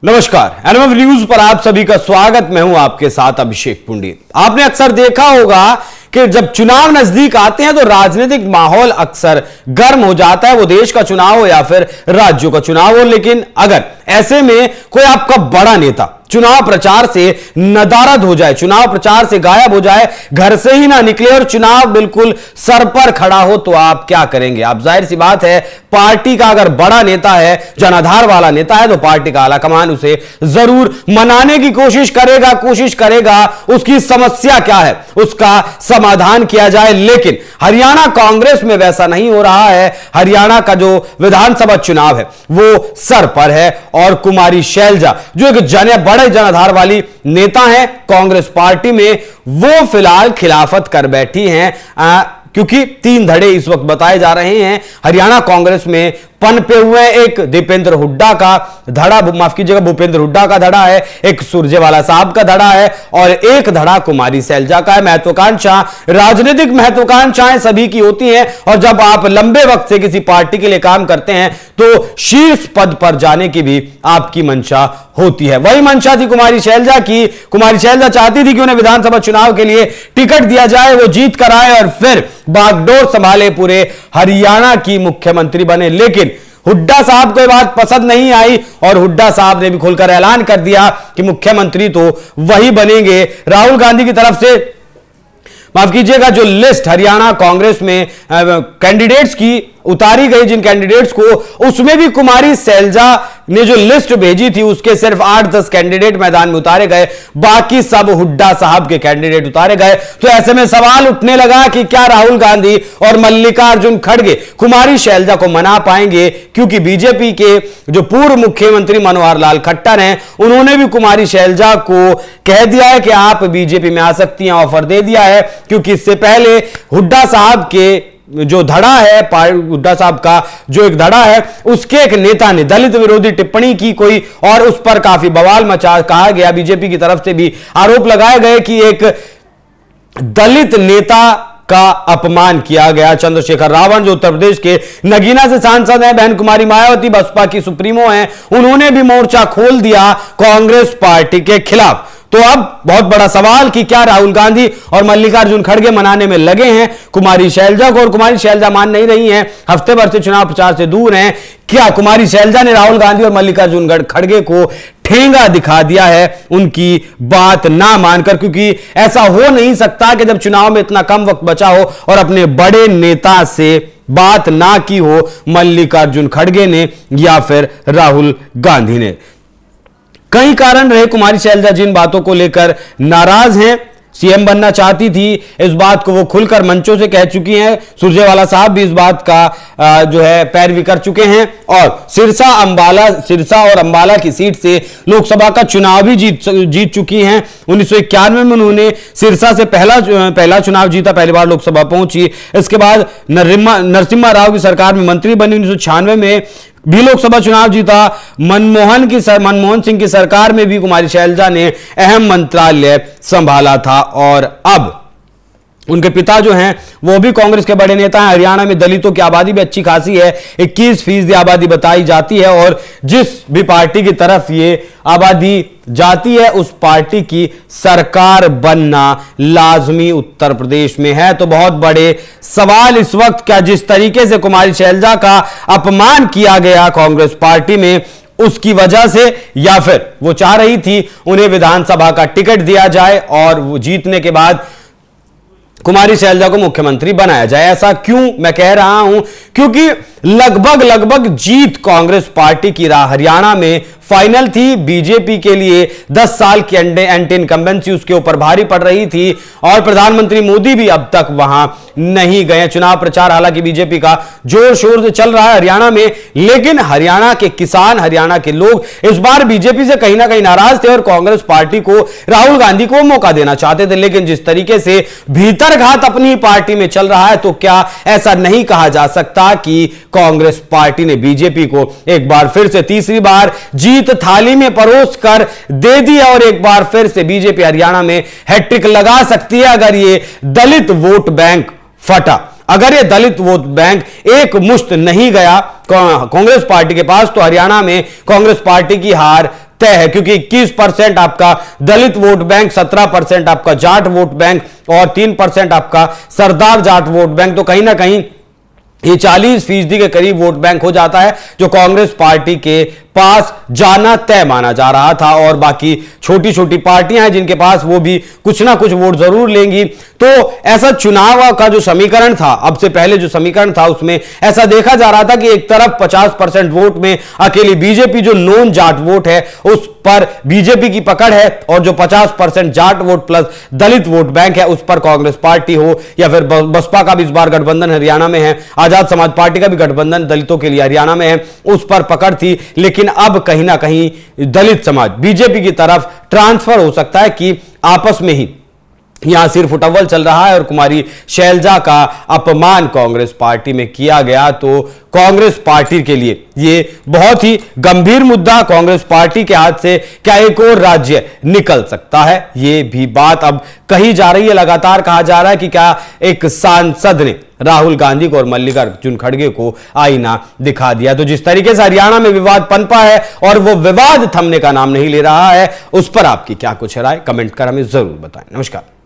नमस्कार, NMF news पर आप सभी का स्वागत। मैं हूं आपके साथ अभिषेक पुंडित। आपने अक्सर देखा होगा कि जब चुनाव नजदीक आते हैं तो राजनीतिक माहौल अक्सर गर्म हो जाता है, वो देश का चुनाव हो या फिर राज्यों का चुनाव हो। लेकिन अगर ऐसे में कोई आपका बड़ा नेता चुनाव प्रचार से नदारद हो जाए, चुनाव प्रचार से गायब हो जाए, घर से ही ना निकले और चुनाव बिल्कुल सर पर खड़ा हो, तो आप क्या करेंगे? आप जाहिर सी बात है, पार्टी का अगर बड़ा नेता है, जनाधार वाला नेता है, तो पार्टी का आलाकमान उसे जरूर मनाने की कोशिश करेगा उसकी समस्या क्या है उसका समाधान किया जाए। लेकिन हरियाणा कांग्रेस में वैसा नहीं हो रहा है। हरियाणा का जो विधानसभा चुनाव है वो सर पर है और कुमारी शैलजा जो एक बड़े जनाधार वाली नेता हैं कांग्रेस पार्टी में, वो फिलहाल खिलाफत कर बैठी हैं, क्योंकि 3 धड़े इस वक्त बताए जा रहे हैं हरियाणा कांग्रेस में पनपे हुए। एक दीपेंद्र हुड्डा का धड़ा, माफ कीजिएगा, भूपेंद्र हुड्डा का धड़ा है, एक सुरजेवाला साहब का धड़ा है और एक धड़ा कुमारी शैलजा का है। महत्वाकांक्षा, राजनीतिक महत्वाकांक्षाएं सभी की होती हैं और जब आप लंबे वक्त से किसी पार्टी के लिए काम करते हैं तो शीर्ष पद पर जाने की भी आपकी मंशा होती है। वही मंशा थी कुमारी शैलजा की। कुमारी शैलजा चाहती थी कि उन्हें विधानसभा चुनाव के लिए टिकट दिया जाए, वो जीत कर आए और फिर बागडोर संभाले, पूरे हरियाणा की मुख्यमंत्री बने। लेकिन हुड्डा साहब को यह बात पसंद नहीं आई और हुड्डा साहब ने भी खुलकर ऐलान कर दिया कि मुख्यमंत्री तो वही बनेंगे। राहुल गांधी की तरफ से, माफ कीजिएगा, जो लिस्ट हरियाणा कांग्रेस में कैंडिडेट्स की उतारी गई, जिन कैंडिडेट्स को, उसमें भी कुमारी शैलजा ने जो लिस्ट भेजी थी उसके सिर्फ 8-10 कैंडिडेट मैदान में उतारे गए, बाकी सब हुड्डा साहब के कैंडिडेट उतारे गए। तो ऐसे में सवाल उठने लगा कि क्या राहुल गांधी और मल्लिकार्जुन खड़गे कुमारी शैलजा को मना पाएंगे, क्योंकि बीजेपी के जो पूर्व मुख्यमंत्री मनोहर लाल खट्टर हैं, उन्होंने भी कुमारी शैलजा को कह दिया है कि आप बीजेपी में आ सकती हैं, ऑफर दे दिया है। क्योंकि इससे पहले हुड्डा साहब के जो धड़ा है, हुड्डा साहब का जो एक धड़ा है, उसके एक नेता ने दलित विरोधी टिप्पणी की कोई और उस पर काफी बवाल मचा, कहा गया, बीजेपी की तरफ से भी आरोप लगाए गए कि एक दलित नेता का अपमान किया गया। चंद्रशेखर रावण जो उत्तर प्रदेश के नगीना से सांसद हैं, बहन कुमारी मायावती बसपा की सुप्रीमो हैं, उन्होंने भी मोर्चा खोल दिया कांग्रेस पार्टी के खिलाफ। तो अब बहुत बड़ा सवाल कि क्या राहुल गांधी और मल्लिकार्जुन खड़गे मनाने में लगे हैं कुमारी शैलजा को, और कुमारी शैलजा मान नहीं रही हैं, हफ्ते भर से चुनाव प्रचार से दूर हैं। क्या कुमारी शैलजा ने राहुल गांधी और मल्लिकार्जुन खड़गे को ठेंगा दिखा दिया है उनकी बात ना मानकर? क्योंकि ऐसा हो नहीं सकता कि जब चुनाव में इतना कम वक्त बचा हो और अपने बड़े नेता से बात ना की हो मल्लिकार्जुन खड़गे ने या फिर राहुल गांधी ने। कई कारण रहे कुमारी शैलजा जिन बातों को लेकर नाराज हैं। सीएम बनना चाहती थी, इस बात को वो खुलकर मंचों से कह चुकी हैं। सुरजेवाला साहब भी इस बात का जो है पैरवी कर चुके हैं और सिरसा और अंबाला की सीट से लोकसभा का चुनाव भी जीत चुकी हैं। 1991 में उन्होंने सिरसा से पहला चुनाव जीता, पहली बार लोकसभा पहुंची। इसके बाद नरसिम्हा राव की सरकार में मंत्री बनी, 1996 में भी लोकसभा चुनाव जीता। मनमोहन सिंह की सरकार में भी कुमारी शैलजा ने अहम मंत्रालय संभाला था और अब उनके पिता जो हैं वो भी कांग्रेस के बड़े नेता हैं। हरियाणा में दलितों की आबादी भी अच्छी खासी है, 21% आबादी बताई जाती है और जिस भी पार्टी की तरफ ये आबादी जाती है उस पार्टी की सरकार बनना लाजमी उत्तर प्रदेश में है। तो बहुत बड़े सवाल इस वक्त, क्या जिस तरीके से कुमारी शैलजा का अपमान किया गया कांग्रेस पार्टी में उसकी वजह से, या फिर वो चाह रही थी उन्हें विधानसभा का टिकट दिया जाए और वो जीतने के बाद कुमारी शैलजा को मुख्यमंत्री बनाया जाए। ऐसा क्यों मैं कह रहा हूं? क्योंकि लगभग जीत कांग्रेस पार्टी की राह हरियाणा में फाइनल थी। बीजेपी के लिए 10 साल की एंटी इनकम्बेंसी उसके ऊपर भारी पड़ रही थी और प्रधानमंत्री मोदी भी अब तक वहां नहीं गए। चुनाव प्रचार हालांकि बीजेपी का जोर शोर से चल रहा है हरियाणा में, लेकिन हरियाणा के किसान, हरियाणा के लोग इस बार बीजेपी से कहीं ना कहीं नाराज थे और कांग्रेस पार्टी को, राहुल गांधी को मौका देना चाहते थे। लेकिन जिस तरीके से भीतरघात अपनी पार्टी में चल रहा है, तो क्या ऐसा नहीं कहा जा सकता कि कांग्रेस पार्टी ने बीजेपी को एक बार फिर से, तीसरी बार जीत थाली में परोस कर दे दिया और एक बार फिर से बीजेपी हरियाणा में हैट्रिक लगा सकती है अगर ये दलित वोट बैंक फटा। अगर ये दलित वोट बैंक एक मुश्त नहीं गया कांग्रेस पार्टी के पास, तो हरियाणा में कांग्रेस पार्टी की हार तय है, क्योंकि 21% आपका दलित वोट बैंक, 17% आपका जाट वोट बैंक और 3% आपका सरदार जाट वोट बैंक। तो कहीं ना कहीं ये 40% के करीब वोट बैंक हो जाता है जो कांग्रेस पार्टी के पास जाना तय माना जा रहा था। और बाकी छोटी छोटी पार्टियां हैं जिनके पास वो भी कुछ ना कुछ वोट जरूर लेंगी। तो ऐसा चुनाव का जो समीकरण था, अब से पहले जो समीकरण था, उसमें ऐसा देखा जा रहा था कि एक तरफ 50% वोट में अकेली बीजेपी जो नॉन जाट वोट है उस पर बीजेपी की पकड़ है, और जो 50% जाट वोट प्लस दलित वोट बैंक है उस पर कांग्रेस पार्टी हो या फिर बसपा का भी इस बार गठबंधन हरियाणा में है, आजाद समाज पार्टी का भी गठबंधन दलितों के लिए हरियाणा में है, उस पर पकड़ थी। लेकिन अब कहीं ना कहीं दलित समाज बीजेपी की तरफ ट्रांसफर हो सकता है कि आपस में ही यहां सिर्फ उठव्वल चल रहा है और कुमारी शैलजा का अपमान कांग्रेस पार्टी में किया गया। तो कांग्रेस पार्टी के लिए ये बहुत ही गंभीर मुद्दा, कांग्रेस पार्टी के हाथ से क्या एक और राज्य निकल सकता है, ये भी बात अब कही जा रही है। लगातार कहा जा रहा है कि क्या एक सांसद ने राहुल गांधी को और मल्लिकार्जुन खड़गे को आईना दिखा दिया। तो जिस तरीके से हरियाणा में विवाद पनपा है और वो विवाद थमने का नाम नहीं ले रहा है, उस पर आपकी क्या कुछ राय, कमेंट कर हमें जरूर बताएं। नमस्कार।